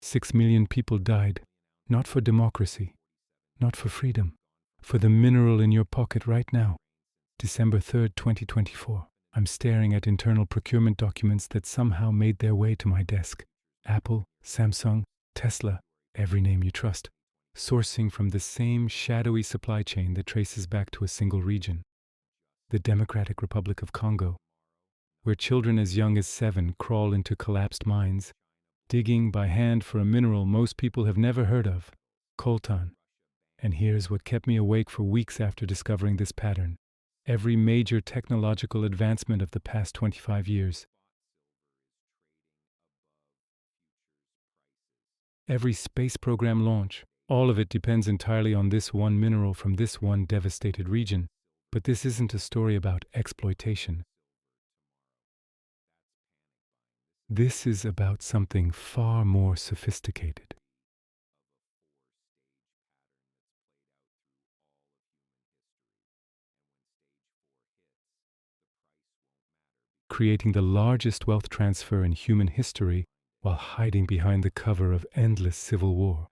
6 million people died, not for democracy, not for freedom, for the mineral in your pocket right now. December 3rd, 2024. I'm staring at internal procurement documents that somehow made their way to my desk. Apple, Samsung, Tesla, every name you trust, sourcing from the same shadowy supply chain that traces back to a single region, the Democratic Republic of Congo, where children as young as 7 crawl into collapsed mines, digging by hand for a mineral most people have never heard of, coltan. And here's what kept me awake for weeks after discovering this pattern. Every major technological advancement of the past 25 years, every space program launch, all of it depends entirely on this one mineral from this one devastated region. But this isn't a story about exploitation. This is about something far more sophisticated. Creating the largest wealth transfer in human history while hiding behind the cover of endless civil war.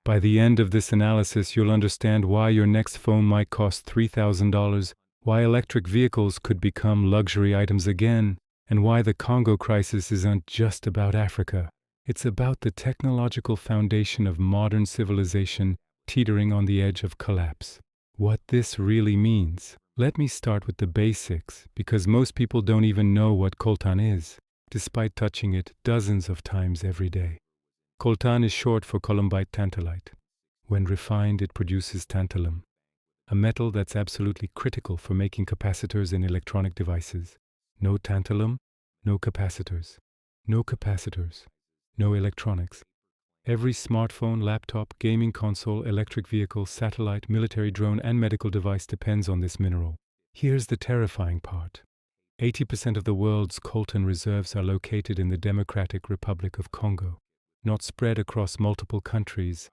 By the end of this analysis, you'll understand why your next phone might cost $3,000, why electric vehicles could become luxury items again, and why the Congo crisis isn't just about Africa. It's about the technological foundation of modern civilization teetering on the edge of collapse. What this really means. Let me start with the basics, because most people don't even know what coltan is, despite touching it dozens of times every day. Coltan is short for columbite tantalite. When refined, it produces tantalum, a metal that's absolutely critical for making capacitors in electronic devices. No tantalum, no capacitors. No capacitors, no electronics. Every smartphone, laptop, gaming console, electric vehicle, satellite, military drone, and medical device depends on this mineral. Here's the terrifying part. 80% of the world's coltan reserves are located in the Democratic Republic of Congo, not spread across multiple countries.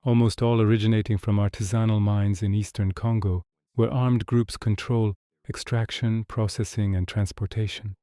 Almost all originating from artisanal mines in eastern Congo, where armed groups control extraction, processing, and transportation.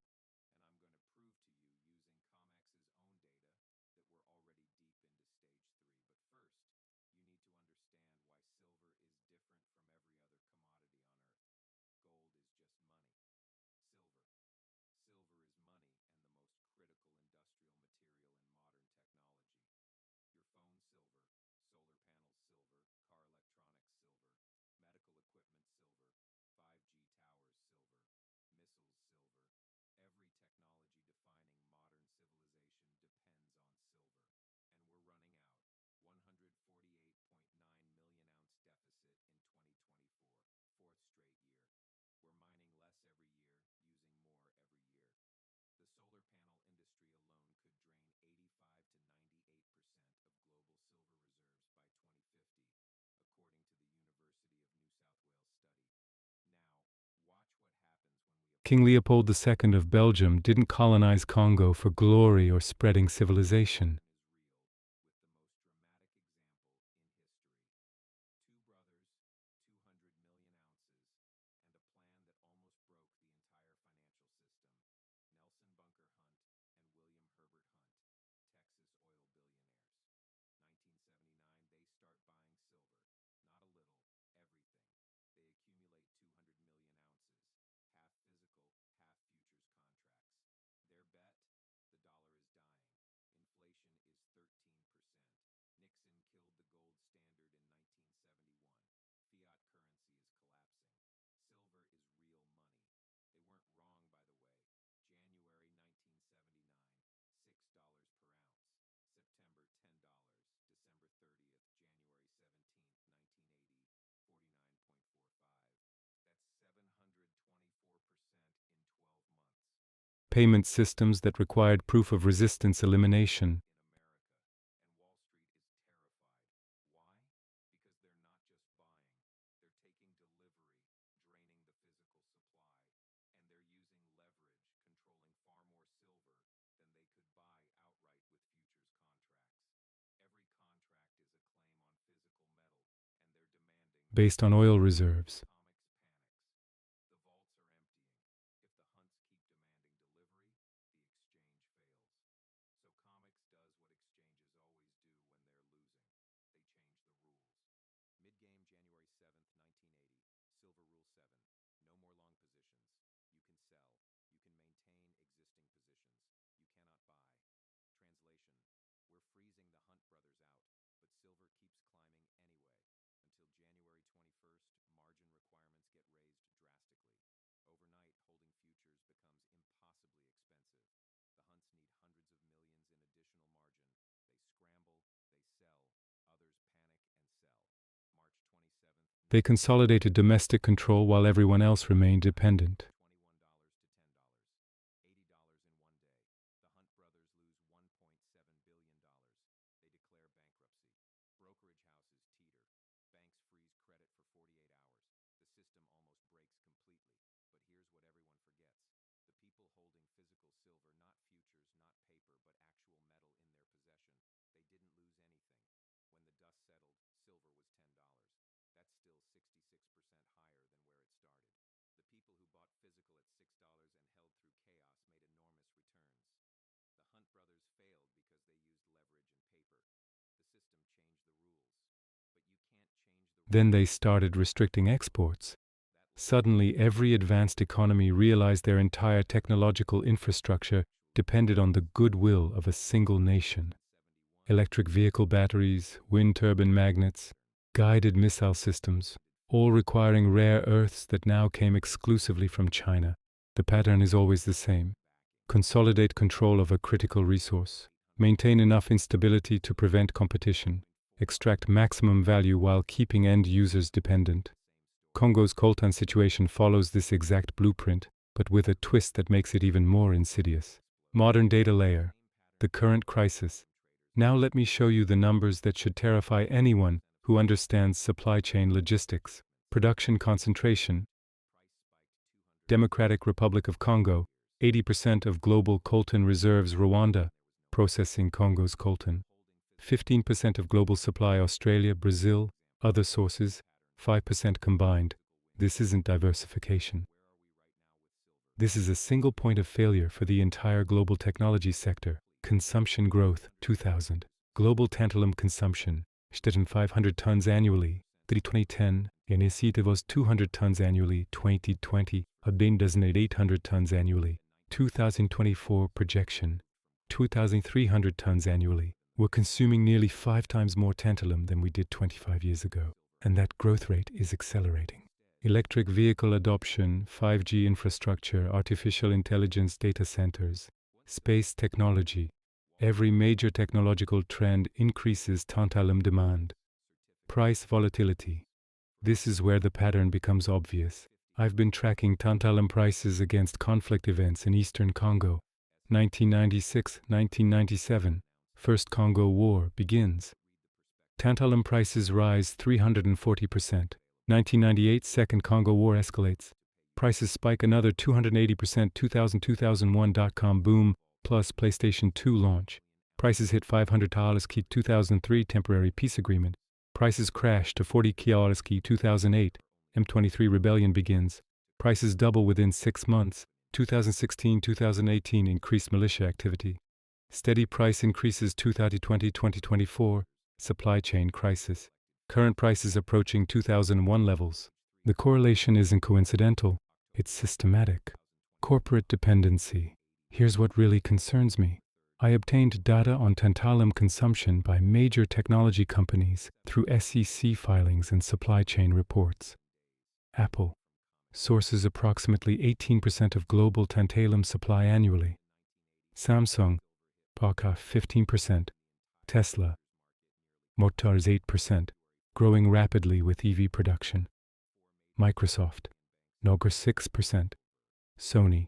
King Leopold II of Belgium didn't colonize Congo for glory or spreading civilization. payment systems that required proof of resistance elimination. Based on oil reserves. They consolidated domestic control while everyone else remained dependent. Then they started restricting exports. Suddenly, every advanced economy realized their entire technological infrastructure depended on the goodwill of a single nation. Electric vehicle batteries, wind turbine magnets, guided missile systems, all requiring rare earths that now came exclusively from China. The pattern is always the same. Consolidate control of a critical resource. Maintain enough instability to prevent competition. Extract maximum value while keeping end users dependent. Congo's coltan situation follows this exact blueprint, but with a twist that makes it even more insidious. Modern data layer. The current crisis. Now let me show you the numbers that should terrify anyone who understands supply chain logistics. Production concentration. Democratic Republic of Congo, 80% of global coltan reserves. Rwanda, processing Congo's coltan. 15% of global supply. Australia, Brazil, other sources, 5% combined. This isn't diversification. This is a single point of failure for the entire global technology sector. Consumption growth, 2000. Global tantalum consumption, 500 tons annually. 2010, initiative was 200 tons annually. 2020, Adin designate 800 tons annually. 2024 projection, 2,300 tons annually. We're consuming nearly 5 times more tantalum than we did 25 years ago, and that growth rate is accelerating. Electric vehicle adoption, 5G infrastructure, artificial intelligence data centers, space technology. Every major technological trend increases tantalum demand. Price volatility. This is where the pattern becomes obvious. I've been tracking tantalum prices against conflict events in eastern Congo. 1996-1997. First Congo War begins. Tantalum prices rise 340%. 1998 Second Congo War escalates. Prices spike another 280%. 2000-2001 boom plus PlayStation 2 launch. Prices hit $500 key 2003 temporary peace agreement. Prices crash to $40 key 2008. M23 rebellion begins. Prices double within 6 months. 2016-2018 increased militia activity. Steady price increases 2020-2024, supply chain crisis. Current prices approaching 2001 levels. The correlation isn't coincidental, it's systematic. Corporate dependency. Here's what really concerns me. I obtained data on tantalum consumption by major technology companies through SEC filings and supply chain reports. Apple sources approximately 18% of global tantalum supply annually. Samsung, 15%. Tesla, Motors 8%, growing rapidly with EV production. Microsoft, 6%. Sony,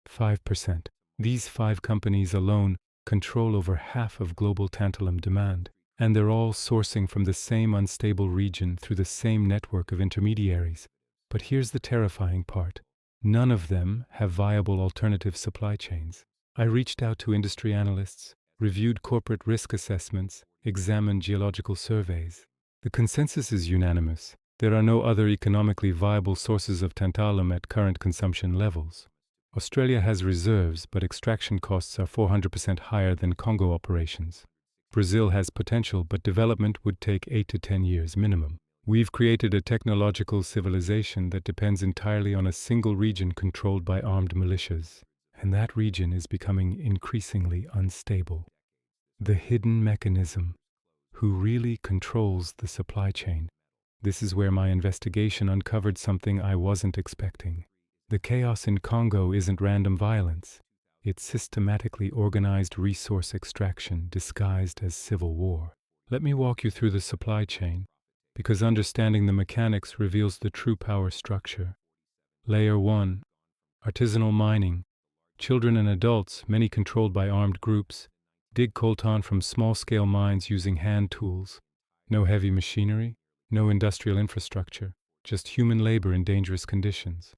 5%. These 5 companies alone control over half of global tantalum demand, and they're all sourcing from the same unstable region through the same network of intermediaries. But here's the terrifying part. None of them have viable alternative supply chains. I reached out to industry analysts, reviewed corporate risk assessments, examined geological surveys. The consensus is unanimous. There are no other economically viable sources of tantalum at current consumption levels. Australia has reserves, but extraction costs are 400% higher than Congo operations. Brazil has potential, but development would take 8 to 10 years minimum. We've created a technological civilization that depends entirely on a single region controlled by armed militias, and that region is becoming increasingly unstable. The hidden mechanism. Who really controls the supply chain? This is where my investigation uncovered something I wasn't expecting. The chaos in Congo isn't random violence. It's systematically organized resource extraction disguised as civil war. Let me walk you through the supply chain, because understanding the mechanics reveals the true power structure. Layer 1. Artisanal mining. Children and adults, many controlled by armed groups, dig coltan from small-scale mines using hand tools. No heavy machinery, no industrial infrastructure, just human labor in dangerous conditions.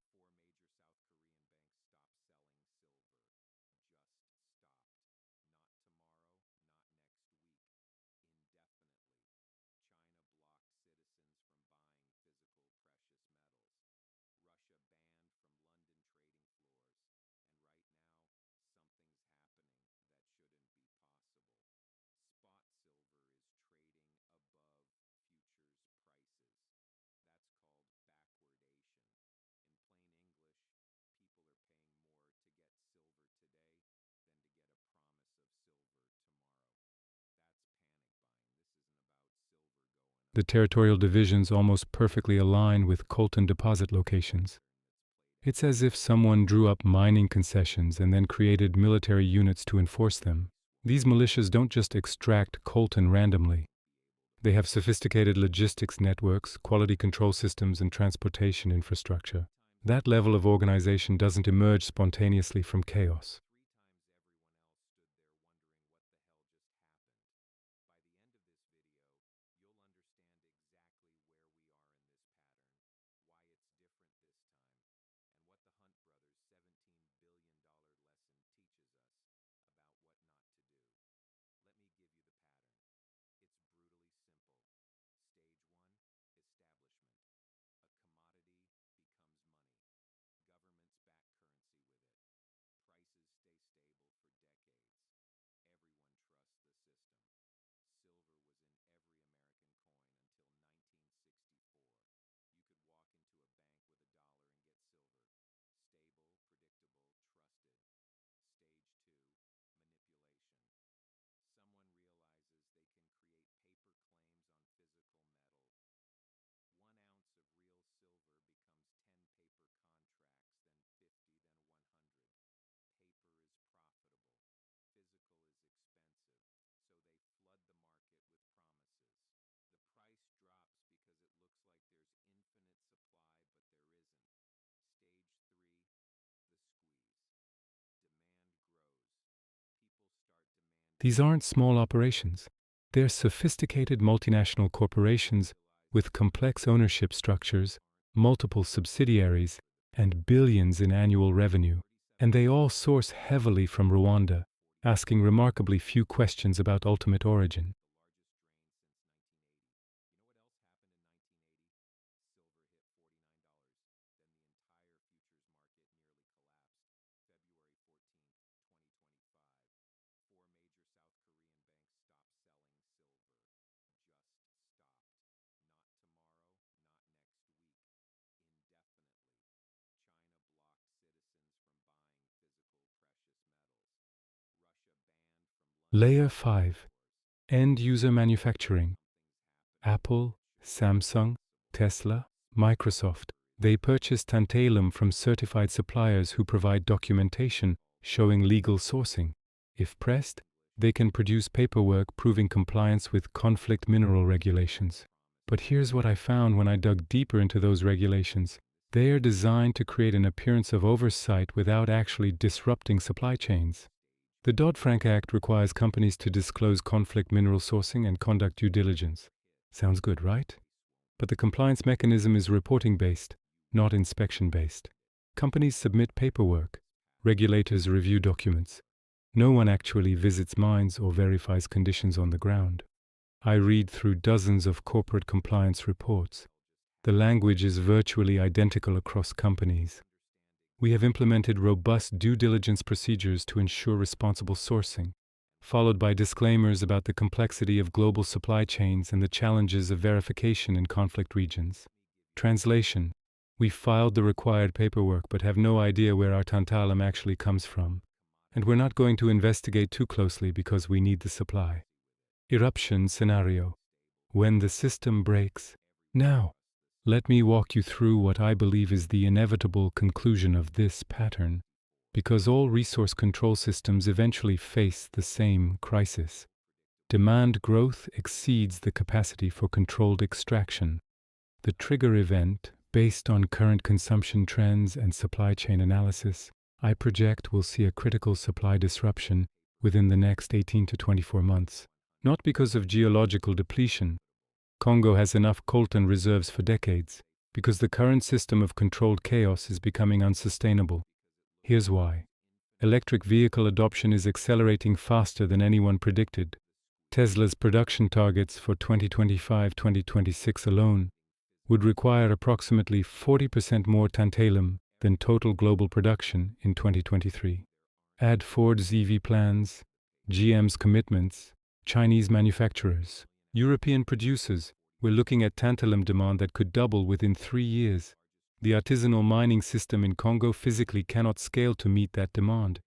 The territorial divisions almost perfectly align with coltan deposit locations. It's as if someone drew up mining concessions and then created military units to enforce them. These militias don't just extract coltan randomly. They have sophisticated logistics networks, quality control systems, and transportation infrastructure. That level of organization doesn't emerge spontaneously from chaos. These aren't small operations. They're sophisticated multinational corporations with complex ownership structures, multiple subsidiaries, and billions in annual revenue. And they all source heavily from Rwanda, asking remarkably few questions about ultimate origin. Layer 5. End-user manufacturing. Apple, Samsung, Tesla, Microsoft. They purchase tantalum from certified suppliers who provide documentation showing legal sourcing. If pressed, they can produce paperwork proving compliance with conflict mineral regulations. But here's what I found when I dug deeper into those regulations. They are designed to create an appearance of oversight without actually disrupting supply chains. The Dodd-Frank Act requires companies to disclose conflict mineral sourcing and conduct due diligence. Sounds good, right? But the compliance mechanism is reporting-based, not inspection-based. Companies submit paperwork. Regulators review documents. No one actually visits mines or verifies conditions on the ground. I read through dozens of corporate compliance reports. The language is virtually identical across companies. We have implemented robust due diligence procedures to ensure responsible sourcing, followed by disclaimers about the complexity of global supply chains and the challenges of verification in conflict regions. Translation: we filed the required paperwork but have no idea where our tantalum actually comes from, and we're not going to investigate too closely because we need the supply. Eruption scenario: when the system breaks. Now, let me walk you through what I believe is the inevitable conclusion of this pattern, because all resource control systems eventually face the same crisis. Demand growth exceeds the capacity for controlled extraction. The trigger event, based on current consumption trends and supply chain analysis, I project will see a critical supply disruption within the next 18 to 24 months. Not because of geological depletion. Congo has enough coltan reserves for decades, because the current system of controlled chaos is becoming unsustainable. Here's why. Electric vehicle adoption is accelerating faster than anyone predicted. Tesla's production targets for 2025-2026 alone would require approximately 40% more tantalum than total global production in 2023. Add Ford's EV plans, GM's commitments, Chinese manufacturers, European producers. We're looking at tantalum demand that could double within 3 years. The artisanal mining system in Congo physically cannot scale to meet that demand.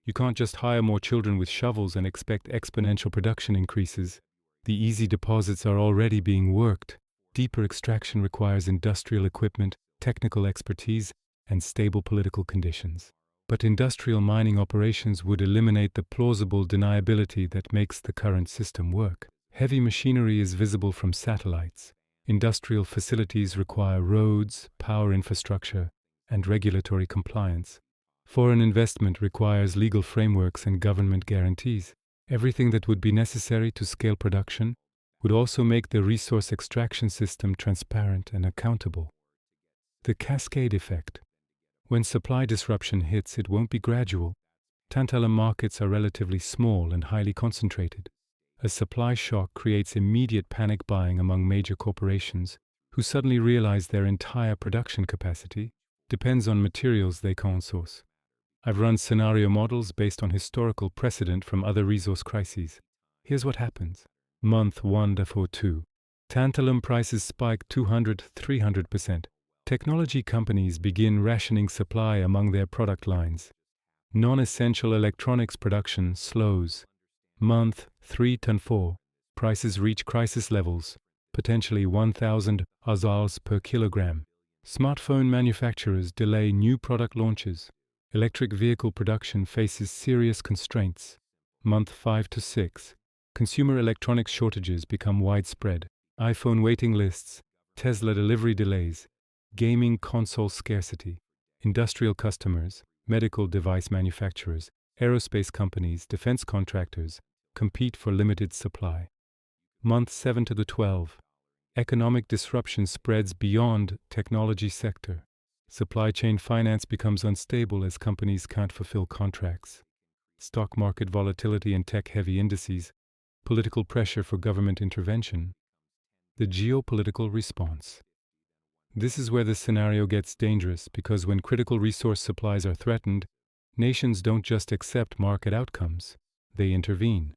You can't just hire more children with shovels and expect exponential production increases. The easy deposits are already being worked. Deeper extraction requires industrial equipment, technical expertise, and stable political conditions. But industrial mining operations would eliminate the plausible deniability that makes the current system work. Heavy machinery is visible from satellites. Industrial facilities require roads, power infrastructure, and regulatory compliance. Foreign investment requires legal frameworks and government guarantees. Everything that would be necessary to scale production would also make the resource extraction system transparent and accountable. The cascade effect. When supply disruption hits, it won't be gradual. Tantalum markets are relatively small and highly concentrated. A supply shock creates immediate panic buying among major corporations who suddenly realize their entire production capacity depends on materials they can't source. I've run scenario models based on historical precedent from other resource crises. Here's what happens. Month 1-2. Tantalum prices spike 200-300%. Technology companies begin rationing supply among their product lines. Non-essential electronics production slows. Month 3-4. Prices reach crisis levels, potentially 1,000 azals per kilogram. Smartphone manufacturers delay new product launches. Electric vehicle production faces serious constraints. Month 5-6. Consumer electronics shortages become widespread. iPhone waiting lists, Tesla delivery delays, gaming console scarcity. Industrial customers, medical device manufacturers, aerospace companies, defense contractors compete for limited supply. Month 7-12. Economic disruption spreads beyond technology sector. Supply chain finance becomes unstable as companies can't fulfill contracts. Stock market volatility and tech-heavy indices, political pressure for government intervention. The geopolitical response. This is where the scenario gets dangerous because when critical resource supplies are threatened, nations don't just accept market outcomes, they intervene.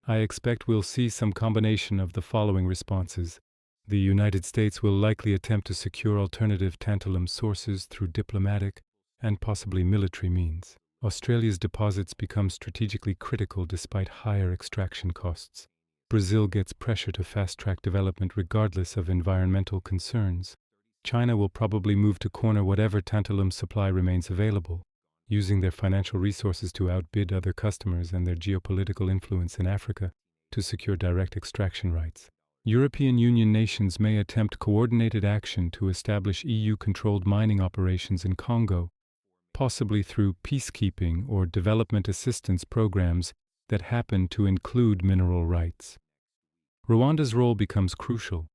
I expect we'll see some combination of the following responses. The United States will likely attempt to secure alternative tantalum sources through diplomatic and possibly military means. Australia's deposits become strategically critical despite higher extraction costs. Brazil gets pressure to fast-track development regardless of environmental concerns. China will probably move to corner whatever tantalum supply remains available, using their financial resources to outbid other customers and their geopolitical influence in Africa to secure direct extraction rights. European Union nations may attempt coordinated action to establish EU-controlled mining operations in Congo, possibly through peacekeeping or development assistance programs that happen to include mineral rights. Rwanda's role becomes crucial.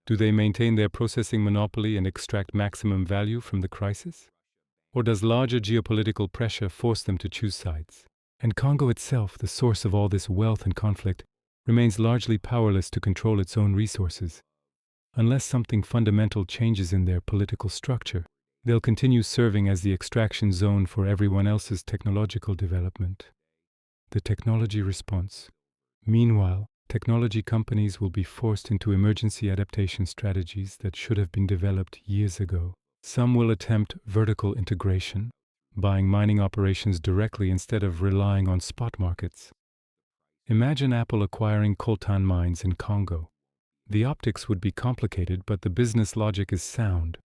Do they maintain their processing monopoly and extract maximum value from the crisis? Or does larger geopolitical pressure force them to choose sides? And Congo itself, the source of all this wealth and conflict, remains largely powerless to control its own resources. Unless something fundamental changes in their political structure, they'll continue serving as the extraction zone for everyone else's technological development. The technology response. Meanwhile, technology companies will be forced into emergency adaptation strategies that should have been developed years ago. Some will attempt vertical integration, buying mining operations directly instead of relying on spot markets. Imagine Apple acquiring coltan mines in Congo. The optics would be complicated, but the business logic is sound.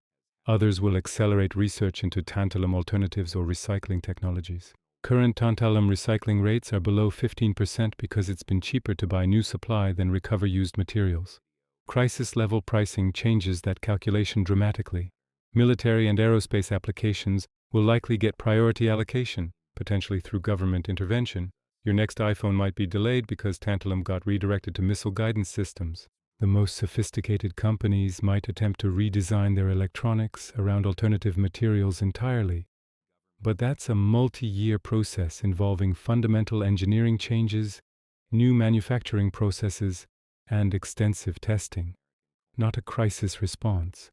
Others will accelerate research into tantalum alternatives or recycling technologies. Current tantalum recycling rates are below 15% because it's been cheaper to buy new supply than recover used materials. Crisis-level pricing changes that calculation dramatically. Military and aerospace applications will likely get priority allocation, potentially through government intervention. Your next iPhone might be delayed because tantalum got redirected to missile guidance systems. The most sophisticated companies might attempt to redesign their electronics around alternative materials entirely. But that's a multi-year process involving fundamental engineering changes, new manufacturing processes, and extensive testing. Not a crisis response.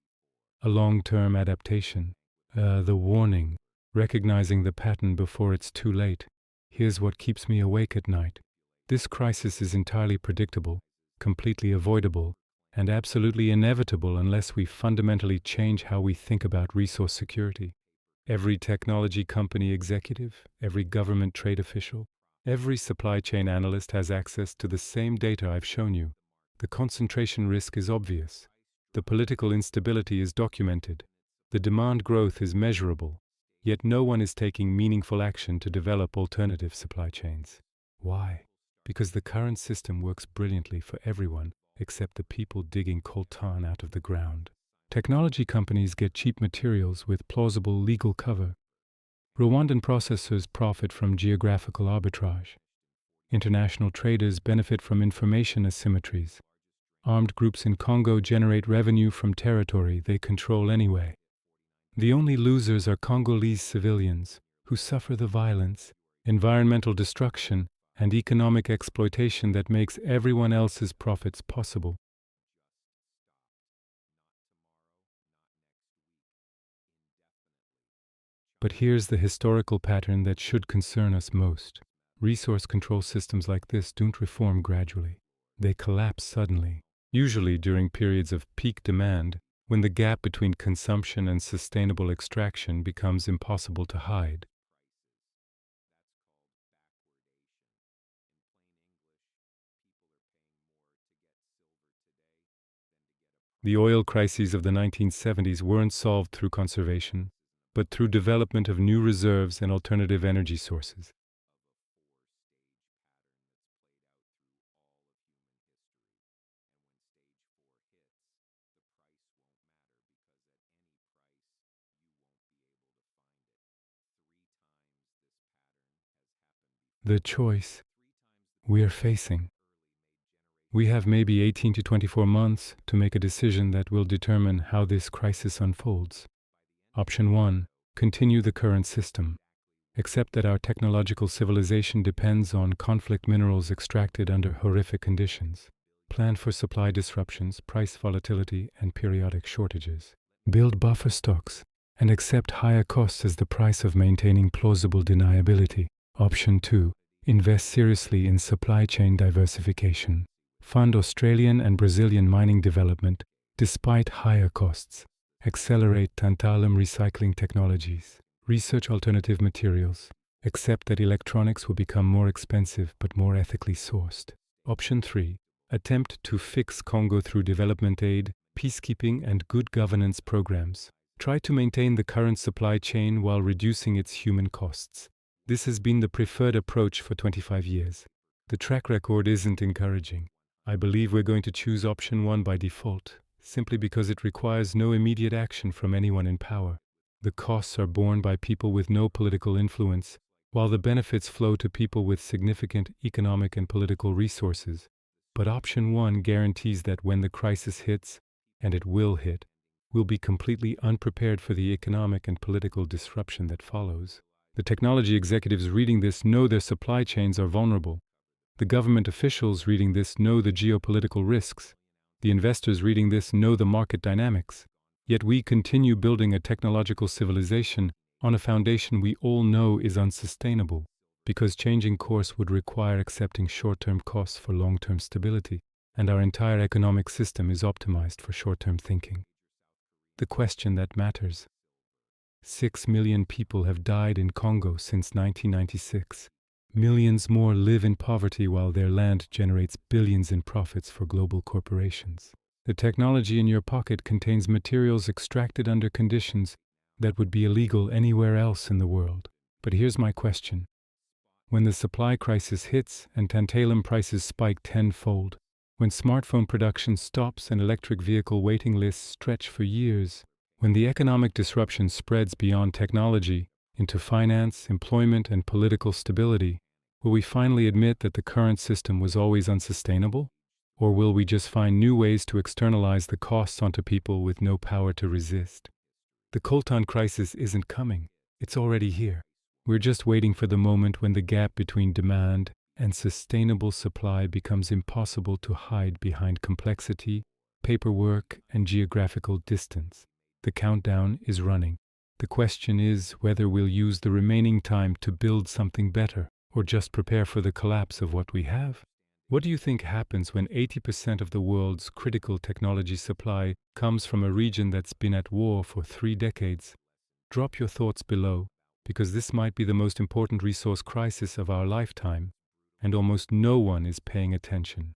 A long-term adaptation. The warning. Recognizing the pattern before it's too late. Here's what keeps me awake at night. This crisis is entirely predictable, completely avoidable, and absolutely inevitable unless we fundamentally change how we think about resource security. Every technology company executive, every government trade official, every supply chain analyst has access to the same data I've shown you. The concentration risk is obvious. The political instability is documented. The demand growth is measurable. Yet no one is taking meaningful action to develop alternative supply chains. Why? Because the current system works brilliantly for everyone except the people digging coltan out of the ground. Technology companies get cheap materials with plausible legal cover. Rwandan processors profit from geographical arbitrage. International traders benefit from information asymmetries. Armed groups in Congo generate revenue from territory they control anyway. The only losers are Congolese civilians, who suffer the violence, environmental destruction, and economic exploitation that makes everyone else's profits possible. But here's the historical pattern that should concern us most. Resource control systems like this don't reform gradually. They collapse suddenly, usually during periods of peak demand, when the gap between consumption and sustainable extraction becomes impossible to hide. The oil crises of the 1970s weren't solved through conservation, but through development of new reserves and alternative energy sources. The choice we are facing. We have maybe 18 to 24 months to make a decision that will determine how this crisis unfolds. Option 1. Continue the current system. Accept that our technological civilization depends on conflict minerals extracted under horrific conditions. Plan for supply disruptions, price volatility, and periodic shortages. Build buffer stocks and accept higher costs as the price of maintaining plausible deniability. Option 2. Invest seriously in supply chain diversification. Fund Australian and Brazilian mining development despite higher costs. Accelerate tantalum recycling technologies. Research alternative materials. Accept that electronics will become more expensive but more ethically sourced. Option 3. Attempt to fix Congo through development aid, peacekeeping, and good governance programs. Try to maintain the current supply chain while reducing its human costs. This has been the preferred approach for 25 years. The track record isn't encouraging. I believe we're going to choose option 1 by default, simply because it requires no immediate action from anyone in power. The costs are borne by people with no political influence, while the benefits flow to people with significant economic and political resources. But option 1 guarantees that when the crisis hits, and it will hit, we'll be completely unprepared for the economic and political disruption that follows. The technology executives reading this know their supply chains are vulnerable. The government officials reading this know the geopolitical risks. The investors reading this know the market dynamics. Yet we continue building a technological civilization on a foundation we all know is unsustainable, because changing course would require accepting short-term costs for long-term stability, and our entire economic system is optimized for short-term thinking. The question that matters. 6 million people have died in Congo since 1996. Millions more live in poverty while their land generates billions in profits for global corporations. The technology in your pocket contains materials extracted under conditions that would be illegal anywhere else in the world. But here's my question. When the supply crisis hits and tantalum prices spike tenfold, when smartphone production stops and electric vehicle waiting lists stretch for years, when the economic disruption spreads beyond technology into finance, employment, and political stability, will we finally admit that the current system was always unsustainable? Or will we just find new ways to externalize the costs onto people with no power to resist? The coltan crisis isn't coming. It's already here. We're just waiting for the moment when the gap between demand and sustainable supply becomes impossible to hide behind complexity, paperwork, and geographical distance. The countdown is running. The question is whether we'll use the remaining time to build something better, or just prepare for the collapse of what we have. What do you think happens when 80% of the world's critical technology supply comes from a region that's been at war for 3 decades? Drop your thoughts below, because this might be the most important resource crisis of our lifetime, and almost no one is paying attention.